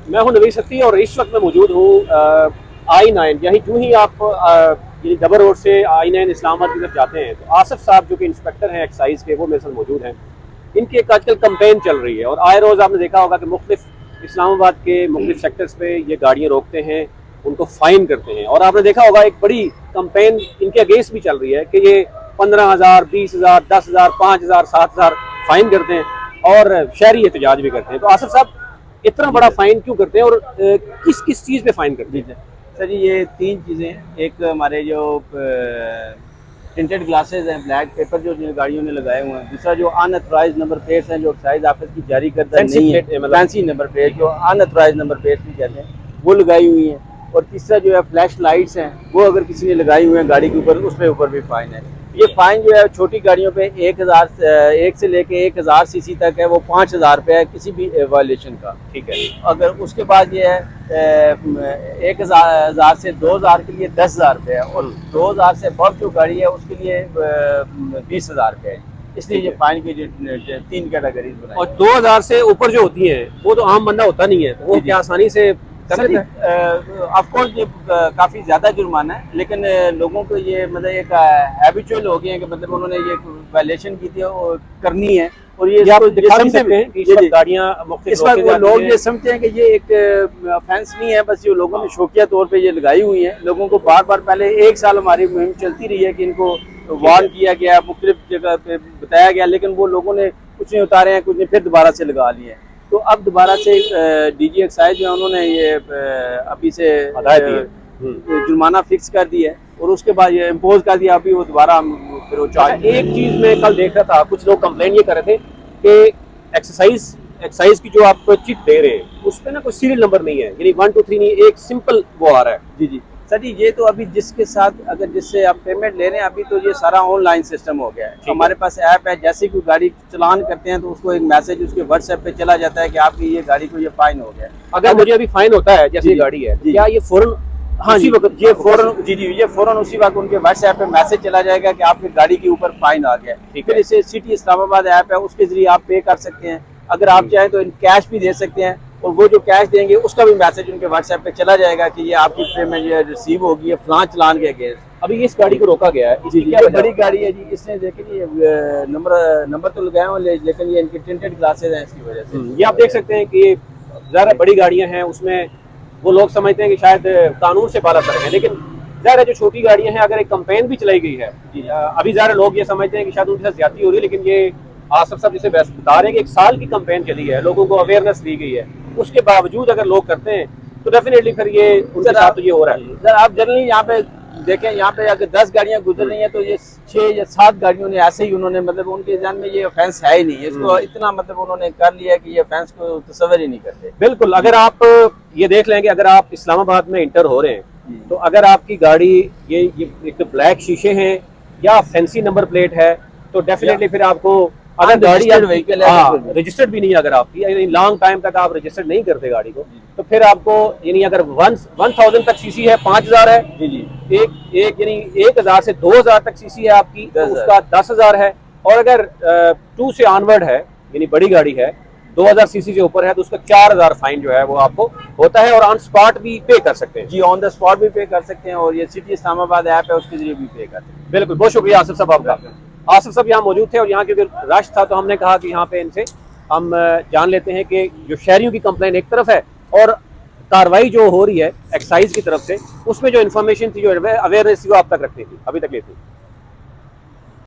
मैं हूं नवीद सत्ती और इस वक्त मैं मौजूद हूं I9। यही यूं ही आप ये डबल रोड से I9 इस्लामाबाद की तरफ जाते हैं तो आसिफ साहब जो कि इंस्पेक्टर हैं एक्साइज के, वो मेरे साथ मौजूद हैं। इनकी एक आजकल कंपेन चल रही है और आए रोज़ आपने देखा होगा कि मुख्तलिफ इस्लामाबाद के मुख्तलिफ सेक्टर्स पे ये गाड़ियाँ रोकते हैं, उनको फ़ाइन करते हैं। और आपने देखा होगा एक बड़ी कंपेन इनके अगेंस्ट भी चल रही है कि ये 15,000, 20,000, 10,000, 5,000, 7,000 फ़ाइन करते हैं और शहरी एहतजाज भी करते हैं। तो आसिफ साहब, इतना बड़ा फाइन क्यों करते हैं और किस किस चीज़ पे फाइन करते हैं? सर जी, ये तीन चीज़ें हैं। एक हमारे जो टिंटेड ग्लासेस हैं, ब्लैक पेपर जो गाड़ियों ने लगाए हुए हैं। दूसरा जो अनऑथराइज्ड नंबर प्लेट्स हैं जो एक्साइज ऑफिस की जारी करता नहीं है, फैंसी नंबर प्लेट जो अनऑथराइज्ड नंबर प्लेट भी कहते हैं, वो लगाई हुई हैं। और तीसरा जो है फ्लैश लाइट्स हैं, वो अगर किसी ने लगाई हुई हैं गाड़ी के ऊपर, उसके ऊपर भी फाइन है। ये फाइन जो है छोटी गाड़ियों पे 1 से लेके 1,000 सीसी तक है, वो 5,000 रुपये है किसी भी वायलेशन का। ठीक है। अगर उसके बाद ये है 1,000 से 2,000 के लिए 10,000 रुपये है, और 2,000 से बढ़ जो गाड़ी है उसके लिए 20,000 रुपये है। इसलिए ये फाइन की जो 3 कैटेगरीज बनाई। और 2,000 से ऊपर जो होती हैं वो तो आम बंदा होता नहीं है, तो वो क्या आसानी से कर लेता है? ऑफकोर्स ये काफ़ी ज़्यादा जुर्माना है, लेकिन लोगों को ये मतलब एक हैबिचुअल हो गए हैं कि मतलब उन्होंने ये वायलेशन की थी और करनी है। और ये आप दिखा भी सकते हैं कि इस वक्त गाड़ियाँ इस वक्त वो लोग ये समझते हैं कि ये एक ऑफेंस नहीं है, बस ये लोगों ने शौकिया तौर पे ये लगाई हुई है। लोगों को बार बार, पहले 1 साल हमारी मुहिम चलती रही है कि इनको वार्न किया गया, मुख्तलिफ जगह पे बताया गया, लेकिन वो लोगों ने कुछ नहीं उतारे हैं, कुछ नहीं, फिर दोबारा से लगा लिए हैं। तो अब दोबारा से डीजी एक्साइज जो है उन्होंने ये अभी से जुर्माना फिक्स कर दिया है और उसके बाद ये इम्पोज कर दिया। अभी वो दोबारा फिर वो चार्ज। एक चीज़ मैं कल देख रहा था, कुछ लोग कंप्लेन ये कर रहे थे कि एक्सरसाइज की जो आप चिट दे रहे हैं उस पर ना कोई सीरियल नंबर नहीं है, यानी 1 2 3 नहीं, एक सिंपल वो आ रहा है। जी जी सर जी, ये तो अभी जिसके साथ अगर जिससे आप पेमेंट ले रहे हैं, अभी तो ये सारा ऑनलाइन सिस्टम हो गया है। हमारे पास ऐप है, जैसे कोई गाड़ी चलान करते हैं तो उसको एक मैसेज उसके व्हाट्सएप पे चला जाता है कि आपकी ये गाड़ी को ये फाइन हो गया। अगर मुझे अभी फाइन होता है जैसे गाड़ी है, क्या ये फौरन? हाँ जी, ये फौरन उसी वक्त उनके व्हाट्सएप पे मैसेज चला जाएगा कि आपकी गाड़ी के ऊपर फाइन आ गया। फिर इसे सिटी इस्लामाबाद ऐप है, उसके जरिए आप पे कर सकते हैं। अगर आप चाहें तो कैश भी दे सकते हैं, और वो जो कैश देंगे उसका भी मैसेज उनके व्हाट्सएप पे चला जाएगा कि ये आपकी पेमेंट ये रिसीव होगी है फलां चलान के अगेंस्ट। अभी इस गाड़ी को रोका गया है, जी ये बड़ी गाड़ी है जी। इसने देखिए ये नंबर तो लगाए हुए, लेकिन ये इनके टिंटेड ग्लासेस हैं, इसकी वजह से। ये आप देख सकते हैं कि ज़्यादा बड़ी गाड़ियां हैं, उसमें वो लोग समझते हैं कि शायद कानून से बाला तर है, लेकिन ज़्यादा जो छोटी गाड़ियां हैं, अगर एक कंपेन भी चलाई गई है, अभी ज़्यादा लोग ये समझते हैं कि शायद उनके साथ ज्यादती हो रही है, लेकिन ये आसिफ साहब जिसे बता रहे हैं कि 1 साल की कंपेन चली है, लोगों को अवेयरनेस दी गई है, उसके बावजूद अगर लोग करते हैं तो डेफिनेटली फिर ये उनके साथ तो ये हो रहा है। सर आप जनरली यहाँ पे देखें, यहाँ पे अगर 10 गाड़ियाँ गुजर रही हैं तो ये 6 या 7 गाड़ियों ने ऐसे ही उन्होंने मतलब उनके ध्यान में ये ऑफेंस है ही नहीं, इसको इतना मतलब उन्होंने कर लिया कि ये ऑफेंस को तस्वर ही नहीं करते। बिल्कुल। अगर आप ये देख लेंगे, अगर आप इस्लामाबाद में इंटर हो रहे हैं तो अगर आपकी गाड़ी ये एक तो ब्लैक शीशे हैं या फैंसी नंबर प्लेट है, तो डेफिनेटली फिर आपको, अगर गाड़ी व्हीकल है रजिस्टर्ड भी नहीं है, अगर आपकी यानी लॉन्ग टाइम तक आप रजिस्टर्ड नहीं करते गाड़ी को, तो फिर आपको यानी अगर 1,000 तक सीसी है 5,000 है जी जी, एक यानी 1,000 से 2,000 तक सीसी है आपकी, तो उसका 10,000 है। और अगर 2 से ऑनवर्ड है यानी बड़ी गाड़ी है, 2,000 सीसी से ऊपर है, तो उसका 4,000 फाइन जो है वो आपको होता है, और ऑन स्पॉट भी पे कर सकते हैं। जी ऑन द स्पॉट भी पे कर सकते हैं, और ये सिटी इस्लामाबाद ऐप है उसके जरिए भी पे कर सकते हैं। बिल्कुल, बहुत शुक्रिया आसिफ साहब आपका। आसिफ साहब यहाँ मौजूद थे और यहाँ क्योंकि रश था तो हमने कहा कि यहाँ पे इनसे हम जान लेते हैं कि जो शहरियों की कंप्लेन एक तरफ है और कार्रवाई जो हो रही है एक्साइज की तरफ से, उसमें जो इन्फॉर्मेशन थी, जो अवेयरनेस थी, वो आप तक रखनी थी, अभी तक लेती थी।